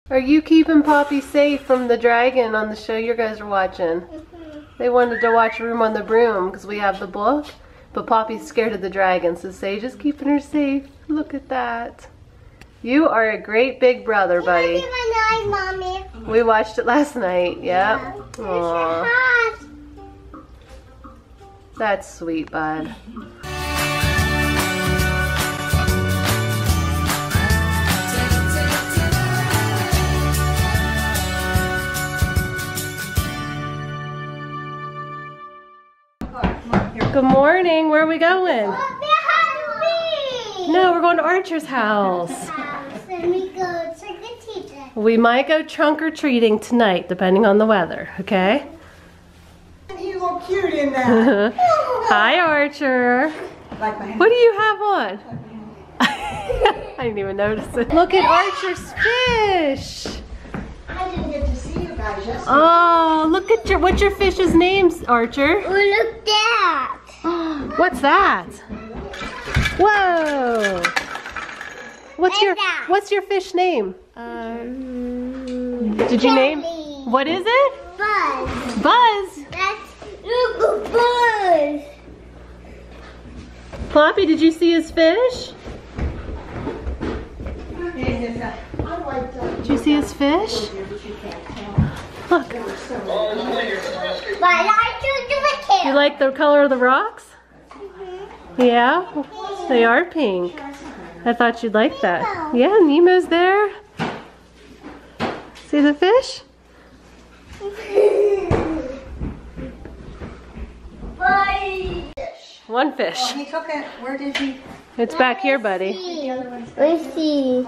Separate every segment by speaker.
Speaker 1: Are you keeping Poppy safe from the dragon on the show you guys are watching? They wanted to watch Room on the Broom because we have the book, but Poppy's scared of the dragon, so Sage is keeping her safe. Look at that. You are a great big brother, buddy.
Speaker 2: Mommy.
Speaker 1: We watched it last night, yep. Aww. That's sweet, bud. Good morning. Where are we going? No, we're going to Archer's house.
Speaker 2: Then we go trick-or-treating.
Speaker 1: We might go trunk or treating tonight, depending on the weather, okay?
Speaker 3: You look cute in that.
Speaker 1: Hi, Archer. What do you have on? I didn't even notice it. Look at Archer's fish.
Speaker 3: I didn't get to see you guys yesterday.
Speaker 1: Oh, look at what's your fish's name, Archer?
Speaker 2: Oh, look that.
Speaker 1: What's that? Whoa. What's your fish name? Did you name? What is it?
Speaker 2: Buzz.
Speaker 1: Buzz.
Speaker 2: Look at Buzz.
Speaker 1: Poppy, did you see his fish? Did you see his fish? Look. You like the color of the rocks? Yeah? They are pink. I thought you'd like that. Yeah, Nemo's there. See the fish? One fish.
Speaker 3: Oh, he took it. Where did he?
Speaker 1: It's back here, buddy.
Speaker 2: Let's see.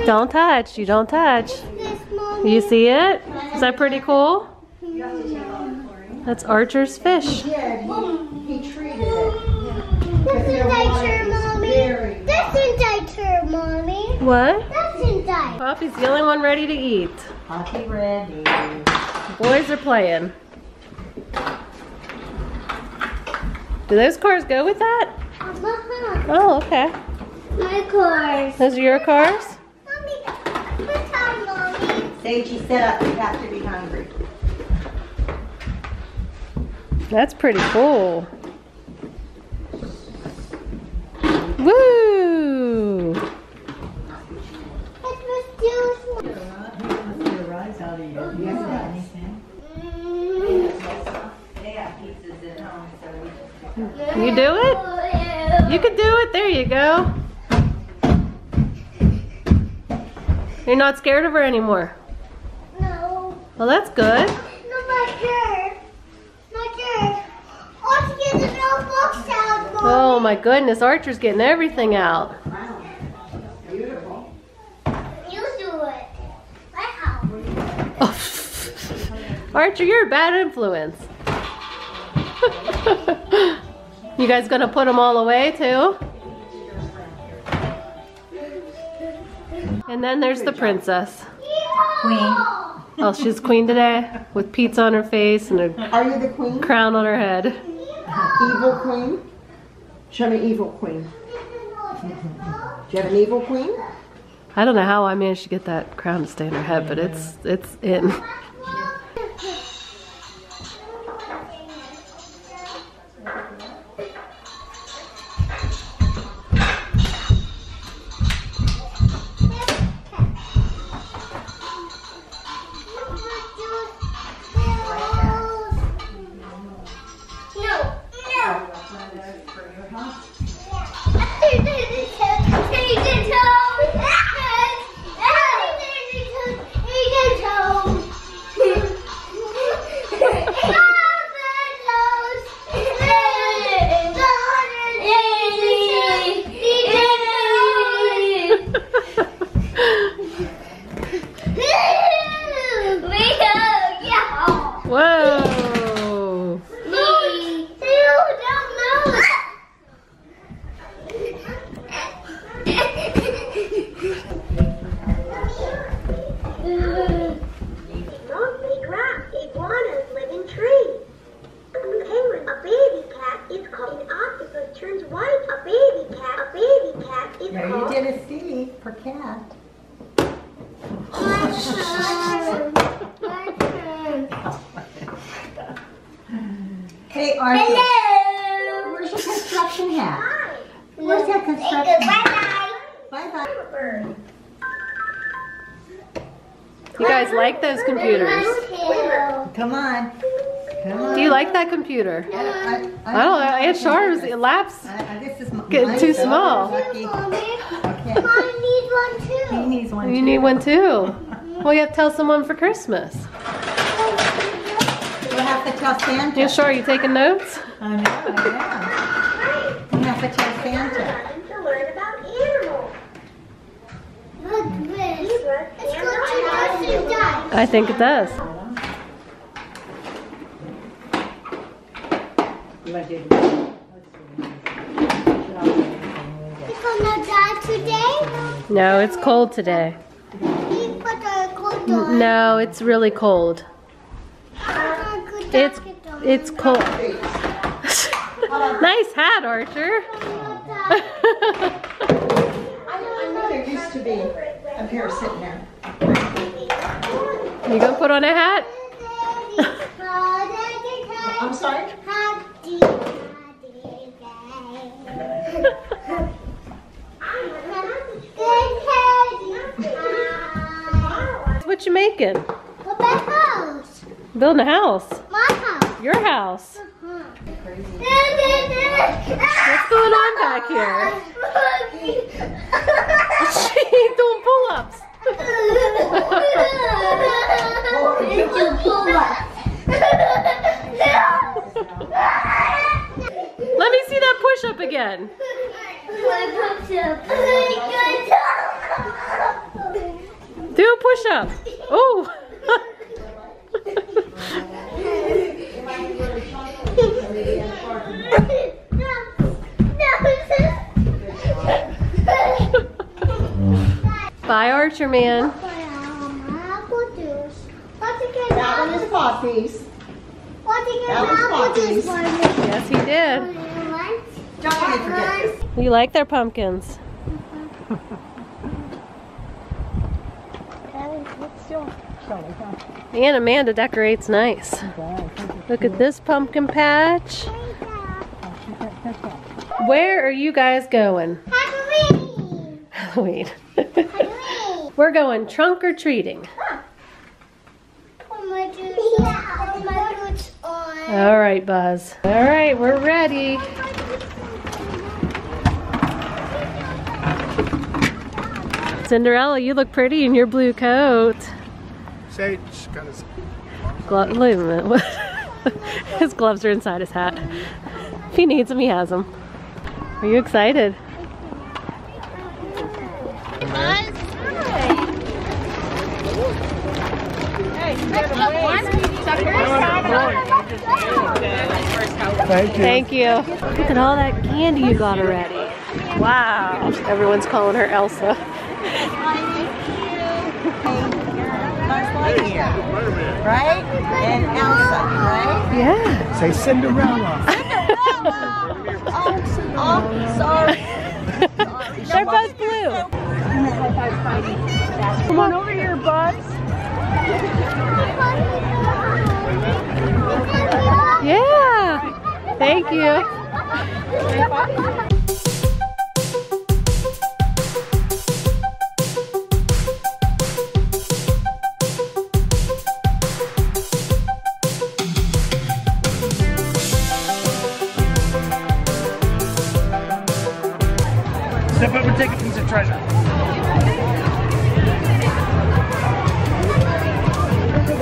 Speaker 1: Don't touch. You don't touch. You see it? Is that pretty cool? That's Archer's fish.
Speaker 3: He treated it.
Speaker 2: That's indict her, Mommy. That's indict her, Mommy.
Speaker 1: What?
Speaker 2: That's indict.
Speaker 1: Poppy's the only one ready to eat.
Speaker 3: Poppy ready.
Speaker 1: The boys are playing. Do those cars go with that? Oh, okay.
Speaker 2: My cars.
Speaker 1: Those are your cars?
Speaker 2: Mommy, what's on, Mommy?
Speaker 3: Sagey set up. You have to be hungry.
Speaker 1: That's pretty cool. Woo! You do it? You can do it. There you go. You're not scared of her anymore.
Speaker 2: No.
Speaker 1: Well, that's good.
Speaker 2: No, not her. Not her. Oh, she gets the notebooks out, Mommy.
Speaker 1: Oh my goodness, Archer's getting everything out.
Speaker 3: Wow. Beautiful.
Speaker 2: You do it. Wow.
Speaker 1: Archer, you're a bad influence. You guys gonna put them all away too? And then there's the princess.
Speaker 3: Queen.
Speaker 1: Oh, she's queen today with pizza on her face and a
Speaker 3: Are you the queen?
Speaker 1: crown on her head.
Speaker 3: Evil queen? Show me evil queen. Do you have an evil queen?
Speaker 1: I don't know how I managed to get that crown to stay on her head, but it's in.
Speaker 4: There you did a C for cat.
Speaker 2: My turn. My turn.
Speaker 4: Hey, Arthur.
Speaker 2: Hello.
Speaker 4: Where's your construction hat?
Speaker 2: Hi.
Speaker 4: Where's that construction hat?
Speaker 2: Bye-bye.
Speaker 4: Bye-bye.
Speaker 1: You guys like those computers?
Speaker 4: Come on. Come on.
Speaker 1: Do you like that computer?
Speaker 4: I
Speaker 1: I don't know. Aunt Char's laps.
Speaker 4: This is
Speaker 1: Getting
Speaker 4: mine,
Speaker 1: too
Speaker 4: so
Speaker 1: small.
Speaker 4: lucky. Okay.
Speaker 2: I need one
Speaker 4: He
Speaker 2: too.
Speaker 4: needs one
Speaker 1: You
Speaker 4: too.
Speaker 1: need one too. Well, you have to tell someone for Christmas.
Speaker 4: We'll have to tell Santa.
Speaker 1: Aunt Char, you taking notes?
Speaker 4: I know, I know. We'll have to tell Santa.
Speaker 2: To learn about animals. Look this. It's going to die.
Speaker 1: I think it does.
Speaker 2: It's going to die today.
Speaker 1: No, it's cold today.
Speaker 2: You put a coat on.
Speaker 1: No, it's really cold. It's cold. Nice hat, Archer.
Speaker 3: I know there used to be a pair sitting there.
Speaker 1: You gonna put on a hat?
Speaker 3: I'm sorry?
Speaker 1: What you making?
Speaker 2: What about house?
Speaker 1: Building a house.
Speaker 2: My house.
Speaker 1: Your house. What's going on back here? She's doing pull-ups. Let me see that push-up again. Do a push-up. Oh. Bye, Archer Man.
Speaker 3: That one is Poppy's.
Speaker 1: Yes, he did.
Speaker 3: Don't forget this.
Speaker 1: You like their pumpkins? And Amanda decorates nice. Look at this pumpkin patch. Where are you guys going? Halloween. We're going trunk or treating. All right, Buzz. All right, we're ready. Cinderella, you look pretty in your blue coat.
Speaker 5: Sage got his
Speaker 1: Wait a minute. His gloves are inside his hat. If he needs them, he has them. Are you excited?
Speaker 5: Thank you.
Speaker 1: Thank you. Look at all that candy you got already. Wow. Everyone's calling her Elsa.
Speaker 4: Right? And Elsa, right?
Speaker 1: Yeah.
Speaker 5: Say Cinderella.
Speaker 4: Oh, sorry.
Speaker 1: They're both blue. Come on over here, Buzz. Yeah. Thank you.
Speaker 5: Step up and take a piece of treasure.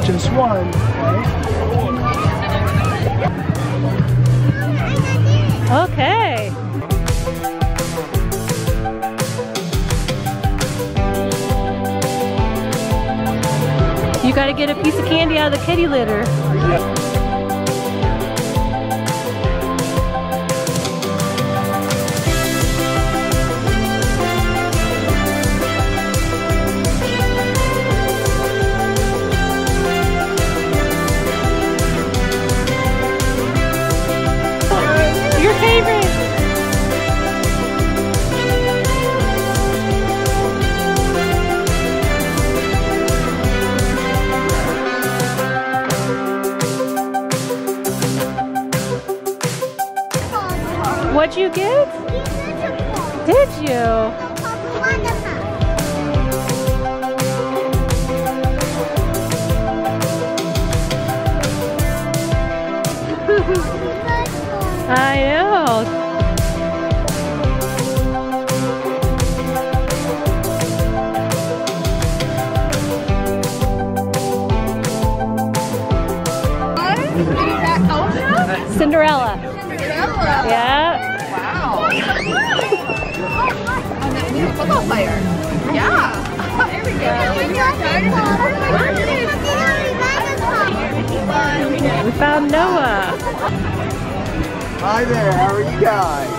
Speaker 5: Just one, right?
Speaker 1: Okay. You gotta get a piece of candy out of the kitty litter.
Speaker 5: Yep.
Speaker 1: Your favorite. Did you?
Speaker 2: Papa wanted her.
Speaker 1: I know. Cinderella. Yeah.
Speaker 6: Wow. He's a football player. Yeah. There we go.
Speaker 1: We found Noah.
Speaker 7: Hi there, how are you guys?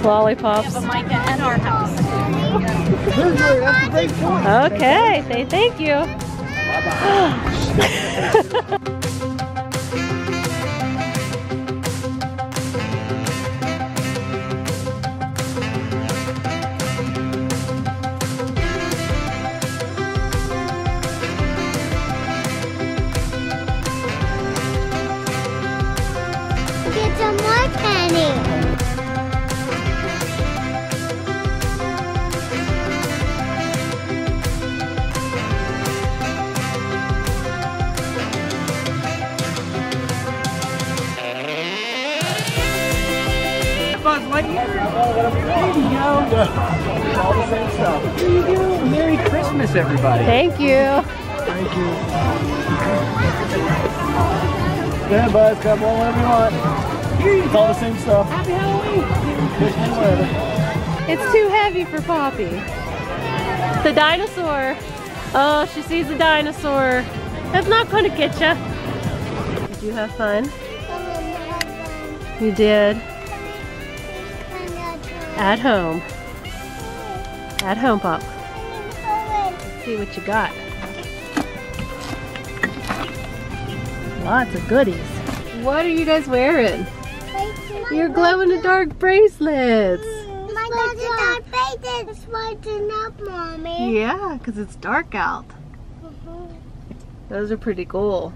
Speaker 1: Lollipops.
Speaker 6: Micah at our house.
Speaker 7: That's a great point.
Speaker 1: Okay, say thank you.
Speaker 2: Get some more candy.
Speaker 5: Buzz Lightyear. There you go.
Speaker 7: All the same stuff.
Speaker 5: There you go. Merry Christmas, everybody.
Speaker 1: Thank you.
Speaker 5: Thank you. Go ahead, Buzz. Grab one whatever you want. It's all the same stuff. Happy Halloween. Whatever.
Speaker 1: It's too heavy for Poppy. The dinosaur. Oh, she sees the dinosaur. That's not going to get you. Did you have fun? You did. At home. At home, Pop. Let's see what you got. Lots of goodies. What are you guys wearing? You're glow-in-the-dark bracelets.
Speaker 2: My dark faces. It's lighting up, Mommy.
Speaker 1: Yeah, because it's dark out. Those are pretty cool.